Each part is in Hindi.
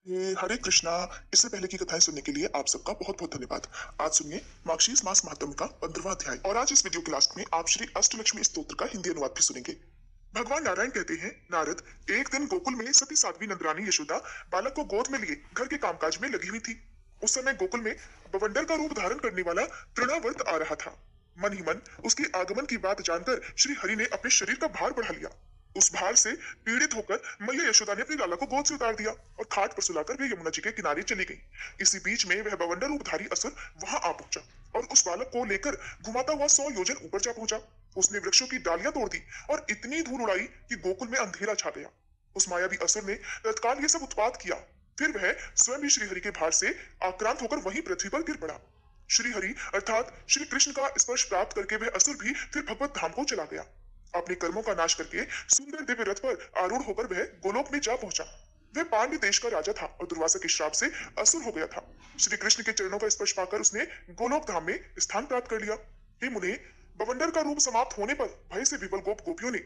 हरे कृष्णा। इससे पहले की कथाएं सुनने के लिए आप सबका बहुत बहुत धन्यवाद। आज सुनिए मार्गशीर्ष मास महात्म्य का 15वां अध्याय। और आज इस वीडियो के लास्ट में आप श्री अष्टलक्ष्मी स्तोत्र का हिंदी अनुवाद भी सुनेंगे। भगवान नारायण कहते हैं, नारद, एक दिन गोकुल में सती साध्वी नंदरानी यशोदा बालक को गोद में लिए घर के कामकाज में लगी हुई थी। उस समय गोकुल में बवंडर का रूप धारण करने वाला तृणावर्त आ रहा था। मन ही मन उसके आगमन की बात जानकर श्री हरि ने अपने शरीर का भार बढ़ा लिया। उस भार से पीड़ित होकर मैया यशोदा ने अपनी लाला को गोद से उतार दिया और खाट पर सुलाकर वे यमुना जी के किनारे चली गई। इसी बीच में वह बवंडर रूपधारी असुर वहां आ पहुंचा और उस बालक को लेकर घुमाता हुआ 100 योजन ऊपर जा पहुंचा। उसने वृक्षों की डालियां तोड़ दी और इतनी धूल उड़ाई कि गोकुल में अंधेरा छा गया। उस मायावी असुर ने तत्काल ये सब उत्पात किया। फिर वह स्वयं भी श्रीहरि के भार से आक्रांत होकर वहीं पृथ्वी पर गिर पड़ा। श्रीहरि अर्थात श्री कृष्ण का स्पर्श प्राप्त करके वह असुर भी फिर भगवत धाम को चला गया। अपने कर्मों का नाश करके सुंदर दिव्य रथ पर आरूढ़ होकर वह गोलोक में जा पहुंचा। वह पांड्य देश का राजा था और दुर्वासा के श्राप से असुर हो गया था। श्री कृष्ण के चरणों का स्पर्श पाकर उसने गोलोक धाम में स्थान प्राप्त कर लिया। हे मुने, बवंडर का रूप समाप्त होने पर भय से विवल गोपियों ने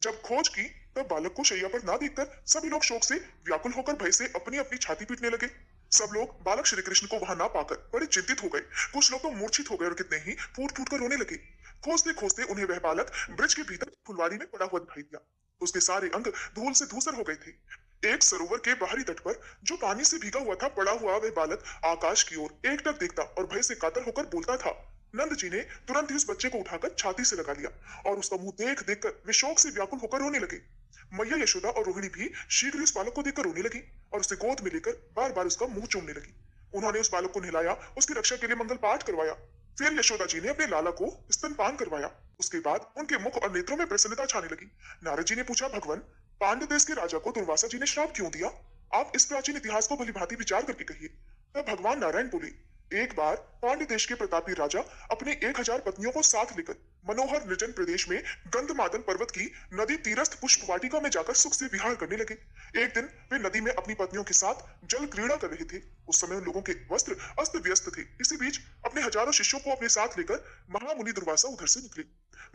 जब खोज की, तब बालक को शैया पर ना देखकर सभी लोग शोक से व्याकुल होकर भय से अपनी अपनी छाती पीटने लगे। सब लोग बालक श्री कृष्ण को वहां ना पाकर बड़े चिंतित हो गए। कुछ लोग तो मूर्छित हो गए और कितने ही फूट फूट कर रोने लगे। खोजते खोजते उन्हें वह बालक ब्रिज के भीतर फुलवारी में पड़ा हुआ दिखाई दिया। उसके सारे अंग धूल से धूसर हो गए थे। एक सरोवर के बाहरी तट पर जो पानी से भीगा हुआ था पड़ा हुआ वह बालक आकाश की ओर एकटक देखता और भय से कातर होकर बोलता था। नंद जी ने तुरंत ही उस बच्चे को उठाकर छाती से लगा लिया और उसका मुंह देख देखकर वे शोक से व्याकुल होकर रोने लगे। मैया यशोदा और रोहिणी भी शीघ्र ही उस बालक को देखकर रोने लगी और उसे गोद में लेकर बार बार उसका मुंह चूमने लगी। उन्होंने उस बालक को नहलाया, उसकी रक्षा के लिए मंगल पाठ करवाया। फिर यशोदा जी ने अपने लाला को स्तनपान करवाया। उसके बाद उनके मुख और नेत्रों में प्रसन्नता छाने लगी। नारद जी ने पूछा, भगवान, पांड्य देश के राजा को दुर्वासा जी ने श्राप क्यों दिया? आप इस प्राचीन इतिहास को भलीभांति विचार करके कहिए। तब भगवान नारायण बोले, एक बार पांड्य देश के प्रतापी राजा अपने 1000 पत्नियों को साथ लेकर मनोहर निर्जन प्रदेश में गंधमादन पर्वत की नदी तीरस्थ पुष्प वाटिका में जाकर सुख से विहार करने लगे। एक दिन वे नदी में अपनी पत्नियों के साथ जल क्रीड़ा कर रहे थे। उस समय उन लोगों के वस्त्र अस्त व्यस्त थे। इसी बीच अपने हजारों शिष्यों को अपने साथ लेकर महामुनि दुर्वासा उधर से निकले।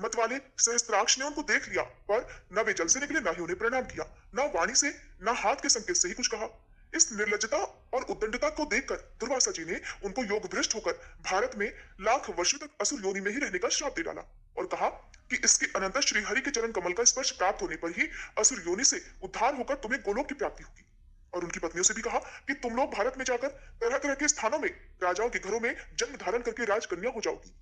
मतवाले सहस्त्राक्ष ने उनको देख लिया, पर न वे जल से निकले, न ही उन्हें प्रणाम किया, न वाणी से न हाथ के संकेत से ही कुछ कहा। इस निर्लजता और उद्दंडता को देखकर दुर्वासा जी ने उनको योग भ्रष्ट होकर भारत में लाख वर्षों तक असुर योनि में ही रहने का श्राप दे डाला और कहा कि इसके अनंतर श्री हरि के चरण कमल का स्पर्श प्राप्त होने पर ही असुर योनि से उद्धार होकर तुम्हें गोलोक की प्राप्ति होगी। और उनकी पत्नियों से भी कहा कि तुम लोग भारत में जाकर तरह तरह के स्थानों में राजाओं के घरों में जन्म धारण करके राजकन्या हो जाओगी।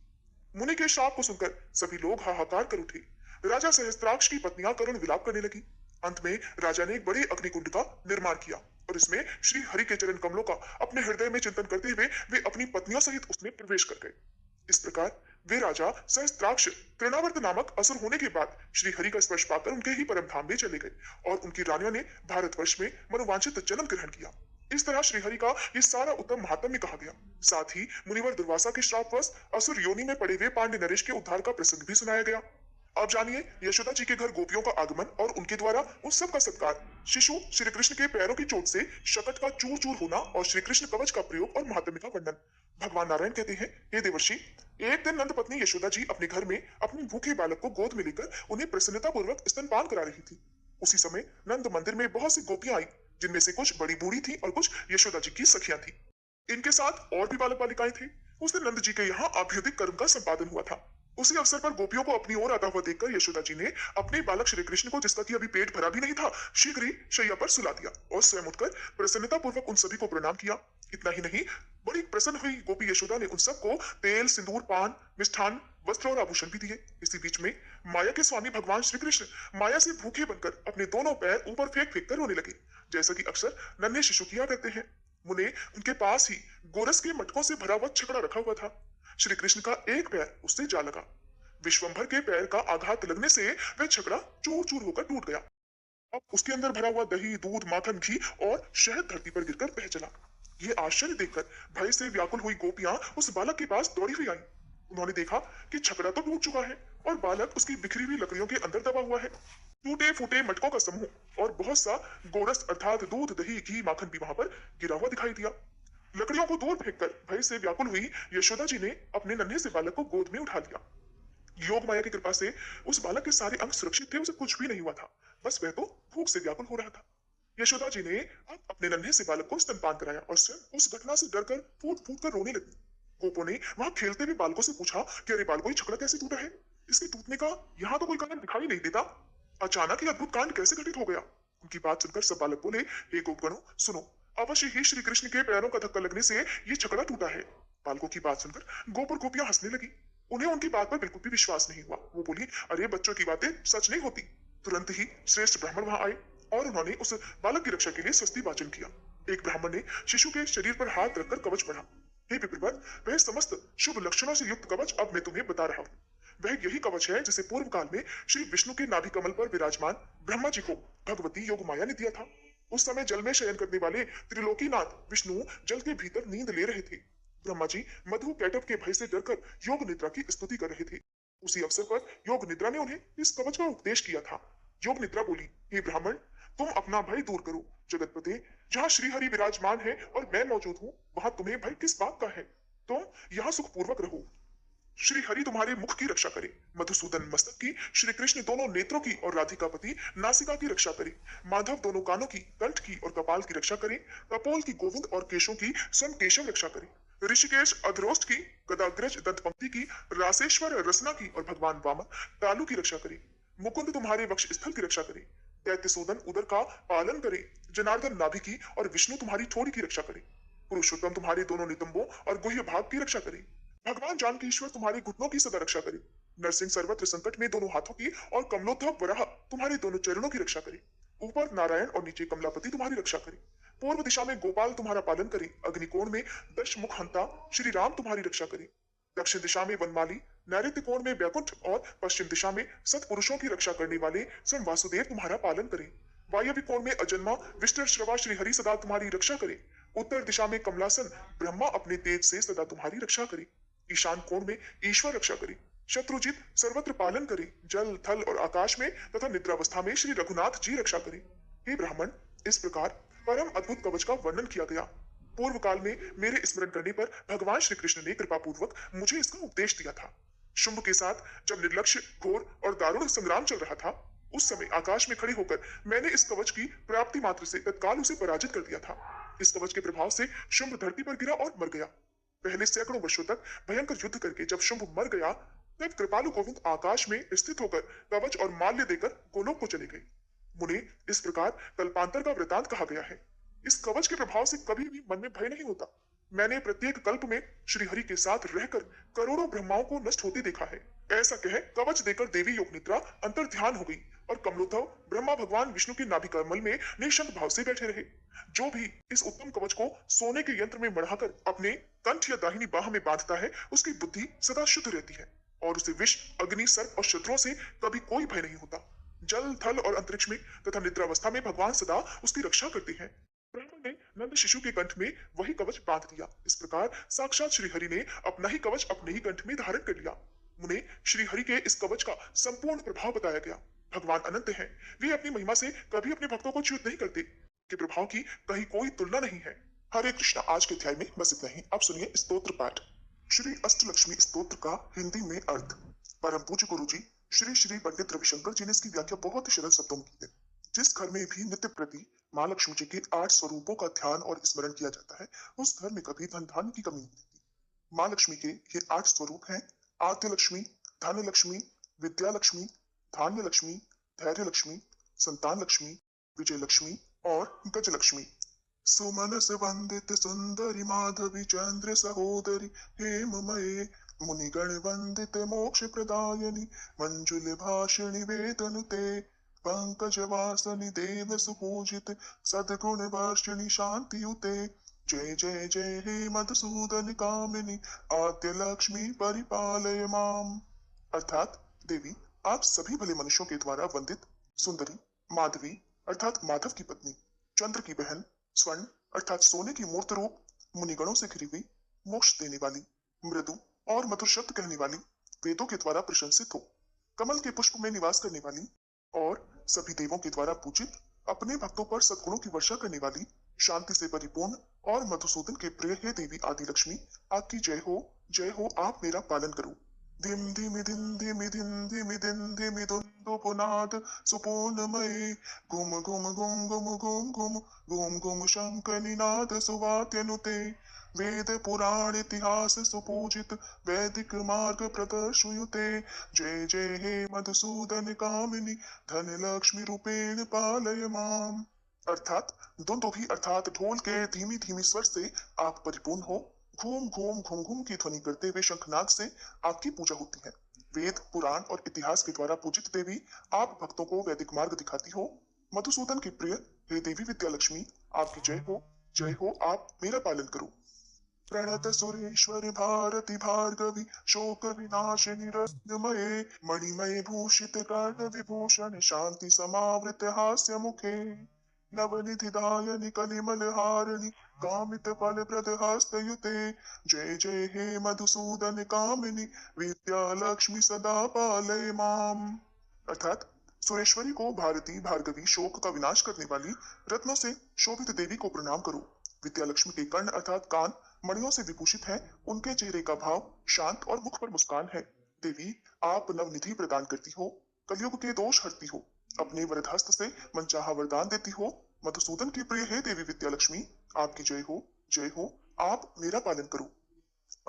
मुनि के श्राप को सुनकर सभी लोग हाहाकार कर उठे। राजा सहस्त्राक्ष की पत्नियां करुण विलाप करने लगी। अंत में राजा ने एक बड़े अग्निकुंड का निर्माण किया और इसमें श्री हरि के चरण कमलों का अपने हृदय में चिंतन करते हुए वे अपनी पत्नियों सहित उसमें प्रवेश कर गए। इस प्रकार वे राजा सहस्त्राक्ष तृणावर्त नामक असुर होने के बाद श्री हरि का स्पर्श पाकर उनके ही परम धाम में चले गए और उनकी रानियों ने भारतवर्ष में मनोवांछित जन्म ग्रहण किया। इस तरह श्रीहरि का ये सारा उत्तम महात्म्य कहा गया। साथ ही मुनिवर दुर्वासा के श्रापवश असुर योनि में पड़े हुए पांड्य नरेश के उद्धार का प्रसंग भी सुनाया गया। अब जानिए यशोदा जी के घर गोपियों का आगमन और उनके द्वारा उन सब का सत्कार, शिशु श्री कृष्ण के पैरों की चोट से शकट का चूर चूर होना और श्री कृष्ण कवच का प्रयोग और महात्म्य का वर्णन। भगवान नारायण कहते हैं, हे देवर्षि, एक दिन नंद पत्नी यशोदा जी अपने घर में अपने भूखे बालक को गोद में लेकर उन्हें प्रसन्नता पूर्वक स्तनपान करा रही थी। उसी समय नंद मंदिर में बहुत सी गोपियां आई, जिनमें से कुछ बड़ी बूढ़ी थी और कुछ यशोदा जी की सखियां थी। इनके साथ और भी बालक बालिकाएं थे। उस दिन नंद जी के यहाँ अभ्युदिक कर्म का संपादन हुआ था। उसी अवसर पर गोपियों को अपनी ओर आता हुआ देखकर यशोदा जी ने अपने बालक श्री कृष्ण को, जिसका कि अभी पेट भरा भी नहीं था, शीघ्र ही शैया पर सुला दिया और स्वयं उठकर प्रसन्नता पूर्वक उन सभी को प्रणाम किया। इतना ही नहीं, बड़ी प्रसन्न हुई गोपी यशोदा ने उन सबको तेल, सिंदूर, पान, मिष्ठान, वस्त्र और आभूषण भी दिए। इसी बीच में माया के स्वामी भगवान श्री कृष्ण माया से भूखे बनकर अपने दोनों पैर ऊपर फेंक फेंक कर रोने लगे, जैसा कि अक्सर नन्हे शिशु किया करते हैं। मुने, उनके पास ही गोरस के मटकों से भरा हुआ छकड़ा रखा हुआ था। श्री कृष्ण का एक पैर उससे जा लगा। विश्वंभर के पैर का आघात लगने से वह छकड़ा चूर चूर होकर टूट गया। अब उसके अंदर भरा हुआ दही, दूध, माखन, घी और शहद धरती पर गिरकर बह चला। ये आश्चर्य देखकर भय से व्याकुल हुई गोपियां उस बालक के पास दौड़ी हुई आईं। उन्होंने देखा कि छकड़ा तो टूट चुका है और बालक उसकी बिखरी हुई लकड़ियों के अंदर दबा हुआ है। टूटे फूटे मटकों का समूह और बहुत सा गोरस अर्थात दूध, दही, घी, माखन भी वहां पर गिरा हुआ दिखाई दिया। लकड़ियों को दूर फेंककर भय से व्याकुल हुई यशोदा जी ने अपने नन्हे से बालक को गोद में उठा लिया। योग माया की कृपा से उस बालक के सारे अंग सुरक्षित थे, उसे कुछ भी नहीं हुआ था। बस वह तो भूख से व्याकुल हो रहा था। यशोदा जी ने अब अपने नन्हे से बालक को स्तनपान कराया और स्वयं उस घटना से डरकर फूट फूट कर रोने लगी। गोपो ने वहां खेलते हुए बालकों से पूछा कि अरे बालकों, ये छकड़ा कैसे टूटा है? इसके टूटने का यहाँ तो कोई कारण दिखाई नहीं देता। अचानक ये अद्भुत कांड कैसे घटित हो गया? उनकी बात सुनकर सब बालक बोले, हे गोपगणों, सुनो, अवश्य ही श्री कृष्ण के पैरों का धक्का लगने से ये छकड़ा टूटा है। बालकों की बात सुनकर गोप और गोपियां हंसने लगी। उन्हें उनकी बात पर बिल्कुल भी विश्वास नहीं हुआ। वो बोली, अरे बच्चों की बातें सच नहीं होती। तुरंत ही श्रेष्ठ ब्राह्मण वहां आए और उन्होंने उस बालक की रक्षा के लिए स्वस्ति वाचन किया। एक ब्राह्मण ने शिशु के शरीर पर हाथ रखकर कवच पढ़ा। हे विप्रवर, वह समस्त शुभ लक्षणों से युक्त कवच अब मैं तुम्हें बता रहा हूँ। वह यही कवच है जिसे पूर्व काल में श्री विष्णु के नाभि कमल पर विराजमान ब्रह्मा जी को भगवती योग माया ने दिया था। उस समय जल में शयन करने वाले त्रिलोकीनाथ विष्णु जल के भीतर नींद ले रहे थे। ब्रह्मा जी मधु कैटव के भय से डरकर योग निद्रा की स्तुति कर रहे थे। उसी अवसर पर योग निद्रा ने उन्हें इस कवच का उपदेश किया था। योग निद्रा बोली, हे ब्राह्मण, तुम अपना भय दूर करो। जगतपते, जहाँ श्रीहरि विराजमान है और मैं मौजूद हूँ, वहां तुम्हें भय किस बात का है? तुम यहाँ सुखपूर्वक रहो। श्री हरि तुम्हारे मुख की रक्षा करे, मधुसूदन मस्तक की, श्री कृष्ण दोनों नेत्रों की और राधिकापति नासिका की रक्षा करे, माधव दोनों कानों की, कंठ की और कपाल की रक्षा करे, कपोल की गोविंद और केशों की स्वयं केशव रक्षा करे, ऋषिकेश अधरोष्ट की, गदाग्रज दंत पंक्ति की, रासेश्वर रसना की और भगवान वामन तालु की रक्षा करे, मुकुंद तुम्हारे वक्ष स्थल की रक्षा करे, दैत्यसूदन उदर का पालन करे, जनार्दन नाभि की और विष्णु तुम्हारी ठोड़ी की रक्षा करे, पुरुषोत्तम तुम्हारे दोनों नितंबों और गुह्य भाग की रक्षा करे, भगवान जानकीश्वर तुम्हारे घुटनों की सदा रक्षा करे, नरसिंह सर्वत्र संकट में दोनों हाथों की और कमलोद्धव वराह तुम्हारे दोनों चरणों की रक्षा करे, ऊपर नारायण और नीचे कमलापति तुम्हारी रक्षा करे, पूर्व दिशा में गोपाल तुम्हारा पालन करे, अग्निकोण में दश मुख हंता श्री राम तुम्हारी रक्षा करे, दक्षिण दिशा में वनमाली, नैऋत्य कोण में बैकुंठ और पश्चिम दिशा में सतपुरुषों की रक्षा करने वाले स्वयं वासुदेव तुम्हारा पालन करे, वायव्य कोण में अजन्मा विष्णु श्रवा श्री हरि सदा तुम्हारी रक्षा करे, उत्तर दिशा में कमलासन ब्रह्मा अपने तेज से सदा तुम्हारी रक्षा करे, ईशान कोण में ईश्वर रक्षा करे, शत्रुजित सर्वत्र पालन करे, जल थल और आकाश में तथा निद्रावस्था में श्री रघुनाथ जी रक्षा करे। हे ब्राह्मण, इस प्रकार परम अद्भुत कवच का वर्णन किया गया। पूर्व काल में मेरे स्मरण करने पर भगवान श्री कृष्ण ने कृपा पूर्वक मुझे इसका उपदेश दिया था। शुंभ के साथ जब निर्लक्ष्य, घोर और दारुण संग्राम चल रहा था, उस समय आकाश में खड़े होकर मैंने इस कवच की प्राप्ति मात्र से तत्काल उसे पराजित कर दिया था। इस कवच के प्रभाव से शुंभ धरती पर गिरा और मर गया। पहले सैकड़ों वर्षों तक भयंकर युद्ध करके जब शुंभ मर गया, तब कृपालु गोविंद आकाश में स्थित होकर कवच और माल्य देकर गोलोक को चले गए। मुने, इस प्रकार कल्पांतर का वृतांत कहा गया है। इस कवच के प्रभाव से कभी भी मन में भय नहीं होता। मैंने प्रत्येक कल्प में श्री हरि के साथ रहकर करोड़ों ब्रह्माओं को नष्ट होते देखा है। ऐसा कह कवच देकर देवी योग निद्रा अंतर ध्यान हो गई और कमलोद्धव ब्रह्मा भगवान विष्णु के नाभि कमल में निशंक भाव से बैठे रहे। जो भी इस उत्तम कवच को सोने के यंत्र में मढ़ाकर अपने कंठ या दाहिनी बाह में बांधता है, उसकी बुद्धि सदा शुद्ध रहती है और उसे विष, अग्नि, सर्प और शत्रुओं से कभी कोई भय नहीं होता। जल, थल और अंतरिक्ष में तथा निद्रावस्था में भगवान सदा उसकी रक्षा करते हैं। ब्राह्मण ने नंद शिशु के कंठ में वही कवच बांध दिया। इस प्रकार साक्षात श्री हरि ने अपना ही कवच अपने ही कंठ में धारण कर लिया। मुने, श्री हरि के इस कवच का संपूर्ण प्रभाव बताया गया। भगवान अनंत हैं, वे अपनी महिमा से कभी अपने भक्तों को च्युत नहीं करते। के प्रभाव की कहीं कोई तुलना नहीं है। हरे कृष्णा। आज के अध्याय में बस इतना ही। अब सुनिए स्तोत्र पाठ। श्री अष्टलक्ष्मी स्तोत्र का हिंदी में अर्थ। परम पूज्य गुरु जी श्री श्री पंडित रविशंकर जी ने इसकी व्याख्या बहुत ही सरल शब्दों में की है। जिस घर में भी नित्य प्रति माँ लक्ष्मी जी के 8 स्वरूपों का ध्यान और स्मरण किया जाता है, उस घर में कभी धन धान्य की कमी नहीं होती। माँ लक्ष्मी के ये 8 स्वरूप हैं: आद्य लक्ष्मी, धन लक्ष्मी, विद्या लक्ष्मी, धान्य लक्ष्मी, धैर्य लक्ष्मी, संतान लक्ष्मी, विजय लक्ष्मी और गज लक्ष्मी। सुमनस वंदित सुंदरी माधवी चंद्र सहोदरी हेममये मुनिगण वंदित मोक्ष प्रदायनी मंजुल भाषिणी वेदनुते पंकज वासनी देव सुपूजित सद्गुण वर्षिणी शांतियुते। जय जय जय हे मधुसूदन कामिनी आद्य लक्ष्मी परिपालय माम। अर्थात देवी, आप सभी भले मनुष्यों के द्वारा वंदित सुंदरी, माधवी अर्थात माधव की पत्नी, चंद्र की बहन, स्वर्ण अर्थात सोने की मूर्त रूप, मुनिगणों से घिरी हुई, मोक्ष देने वाली, मृदु और मधुर शब्द कहने वाली, वेदों के द्वारा प्रशंसित हो, कमल के पुष्प में निवास करने वाली और सभी देवों के द्वारा पूजित, अपने भक्तों पर सद्गुणों की वर्षा करने वाली, शांति से परिपूर्ण और मधुसूदन के प्रिय हे देवी आदि लक्ष्मी, आपकी जय हो, आप मेरा पालन करो। धिम धिम धिम धिम धिम धिम धिम धिम धुम पुनाद सुपूर्णमये गुम गुम गुम गुम गुम गुम गुम गुम शंखनिनाद सुवात्यनुते वेद पुराण इतिहास सुपूजित वैदिक मार्ग प्रदर्शयुते जय जय हे मधुसूदन कामिनी धन लक्ष्मी रूपेण पालय माम। अर्थात दुंदुभि अर्थात ढोल के धीमी धीमी स्वर से आप परिपूर्ण हो। घूम घूम घूम घूम की ध्वनि करते हुए शंखनाद से आपकी पूजा होती है। वेद पुराण और इतिहास के द्वारा पूजित देवी आप भक्तों को वैदिक मार्ग दिखाती हो। मधुसूदन की प्रिय हे देवी विद्यालक्ष्मी आपकी जय हो आप मेरा पालन करो। प्रणत सुरेश्वर भारती भार्गवी शोक विनाशिनी रत्नमये मणिमय भूषित कर्ण विभूषण शांति समावृत हास्य मुखे नवनिधि दायनि कलिमल हारिणि कामित फल प्रद हस्तयुते जय जय हे मधुसूदन कामिनी विद्या लक्ष्मी सदा पालय माम। अर्थात सुरेश्वरी को भारती भार्गवी शोक का विनाश करने वाली रत्नों से शोभित देवी को प्रणाम करो। विद्यालक्ष्मी के कर्ण अर्थात कान मणियों से विभूषित है। उनके चेहरे का भाव शांत और मुख पर मुस्कान है। देवी आप नवनिधि प्रदान करती हो, कलयुग के दोष हरती हो, अपने वरद हस्त से मनचाहा वरदान देती हो। मधुसूदन की प्रिय है देवी विद्यालक्ष्मी आपकी जय हो आप मेरा पालन करो।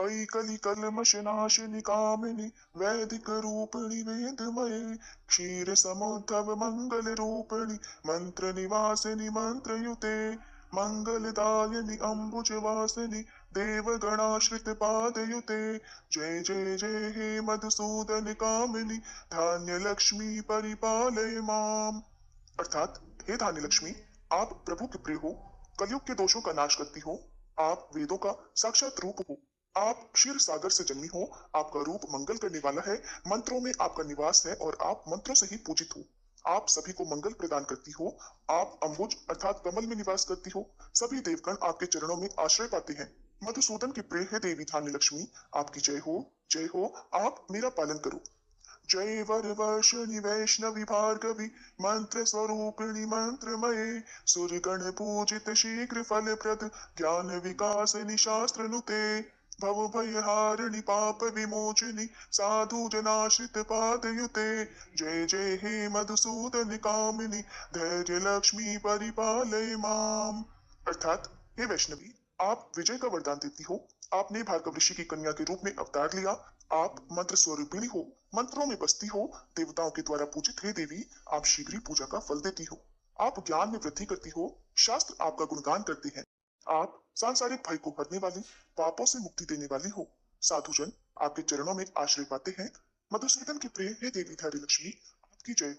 ऐ कलि कल्मष नाशिनी कामिनी वैदिक रूपिणी वेदमये क्षीर समुद्धव मंगल रूपिणी मंत्र निवासिनी मंत्रयुते मंगलदायिनी अम्बुज वासिनी देवगणाश्रित पादयुते जय जय जय हे मधुसूदन कामिनी धान्य लक्ष्मी परिपालय माम। अर्थात हे धान्य लक्ष्मी आप प्रभु के प्रिय हो, कलयुग के दोषों का नाश करती हो, आप वेदों का साक्षात रूप हो, आप क्षीर सागर से जन्मी हो, आपका रूप मंगल करने वाला है, मंत्रों में आपका निवास है और आप मंत्रों से ही पूजित हो। आप सभी को मंगल प्रदान करती हो, आप अम्बुज अर्थात कमल में निवास करती हो, सभी देवगण आपके चरणों में आश्रय पाते हैं। मधुसूदन की प्रिय है देवी धान्य लक्ष्मी आपकी जय हो आप मेरा पालन करो। जय वर वर्षिणि वैष्णवी भार्गवी मंत्र स्वरूपिणी मंत्रमये सुरगण पूजित शीघ्र फल प्रद ज्ञान विकासिनी शास्त्र नुते भव भय हारिणि पाप विमोचिनी साधु जनाश्रित पादयुते जय जय हे मधुसूदन कामिनी धैर्य लक्ष्मी परिपालय माम। अर्थात हे वैष्णवी आप विजय का वरदान देती हो। आपने भार्गव ऋषि की कन्या के रूप में अवतार लिया। आप मंत्र स्वरूपिणी हो, मंत्रों में बसती हो, देवताओं के द्वारा पूजित है देवी आप शीघ्र ही पूजा का फल देती हो। आप ज्ञान में वृद्धि करती हो, शास्त्र आपका गुणगान करते हैं। आप सांसारिक भय को हरने वाली, पापों से मुक्ति देने वाली हो। साधुजन आपके चरणों में आश्रय पाते हैं। मधुसूदन की प्रिय है देवी धारी लक्ष्मी आपकी जय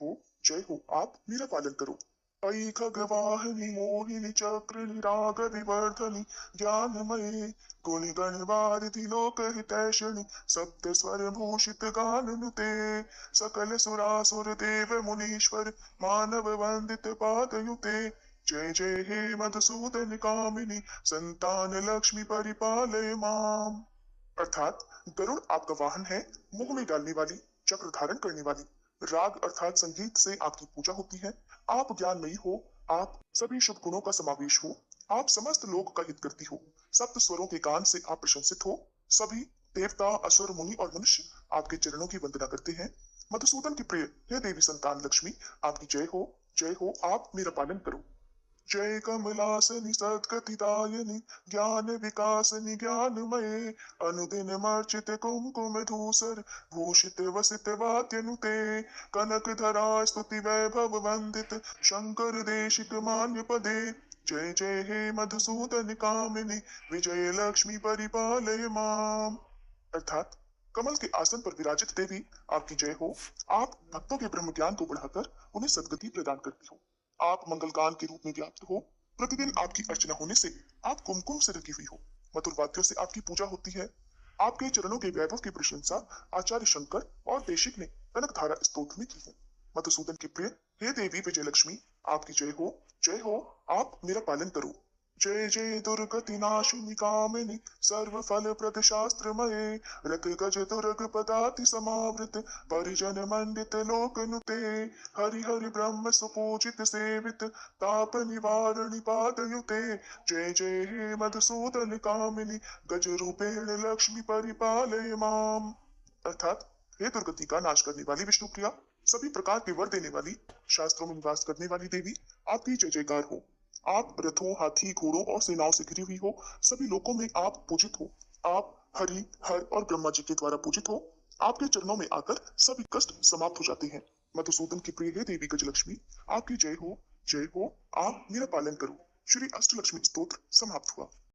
हो आप मेरा पालन करो। ऐ खगवाहिनी मोहिनी चक्रिणी राग विवर्धनी ज्ञानमयी गुण गणवारिधि लोक हितैषिणी सप्त स्वर भूषित गान नुते सकल सुरासुर देव मुनीश्वर मानव वंदित पादयुते जय जय हे मधुसूदन कामिनी संतान लक्ष्मी परिपालय माम। अर्थात गरुड़ आपका वाहन है, मुंह में डालने वाली, चक्र धारण करने वाली। राग अर्थात संगीत से आपकी पूजा होती है। आप ज्ञानमयी हो, आप सभी शुभ गुणों का समावेश हो, आप समस्त लोक का हित करती हो। सप्त स्वरों के गान से आप प्रशंसित हो। सभी देवता असुर मुनि और मनुष्य आपके चरणों की वंदना करते हैं। मधुसूदन की प्रिय हे देवी संतान लक्ष्मी आपकी जय हो आप मेरा पालन करो। जय कमलासनि सद्गतिदायिनि ज्ञान विकासनि ज्ञानमये अनुदिन मर्चित कुमकुम धूसर भूषित वसित वाद्यनुते कनक धरा स्तुति वैभव वंदित शंकर देशिक मान्य पदे जय जय हे मधुसूदन कामिनी विजय लक्ष्मी परिपालय माम। अर्थात कमल के आसन पर विराजित देवी आपकी जय हो। आप भक्तों के ब्रह्म ज्ञान को बढ़ाकर उन्हें सद्गति प्रदान करती हो। आप मंगलगान के रूप में व्याप्त हो। प्रतिदिन आपकी अर्चना होने से आप कुमकुम से ढकी हुई हो। मधुर वाद्यों से आपकी पूजा होती है। आपके चरणों के वैभव की प्रशंसा आचार्य शंकर और देशिक ने कनकधारा स्तोत्र में की है। मधुसूदन की प्रिय हे देवी विजय लक्ष्मी आपकी जय हो आप मेरा पालन करो। जय जय दुर्गति नाशिनी कामिनी सर्व फल प्रद शास्त्रमये रथ गज दुर्ग पदाति समावृत परिजन मंडित लोक नुते हरि हरि ब्रह्म सुपूजित सेवित ताप निवारणि पादयुते जय जय हे मधुसूदन कामिनी गज रूपेण लक्ष्मी परिपालय माम। अर्थात हे दुर्गति का नाश करने वाली विष्णु प्रिया सभी प्रकार के वर देने वाली, शास्त्रों में निवास करने वाली देवी, आपकी जय जयकार हो। आप रथों, हाथी, घोड़ों और सेनाओं से घिरी हुई हो। सभी लोकों में आप पूजित हो। आप हरि, हर और ब्रह्मा जी के द्वारा पूजित हो। आपके चरणों में आकर सभी कष्ट समाप्त हो जाते हैं। मधुसूदन की प्रिय है देवी गजलक्ष्मी, आपकी जय हो, जय हो। आप मेरा पालन करो। श्री अष्टलक्ष्मी स्तोत्र समाप्त हुआ।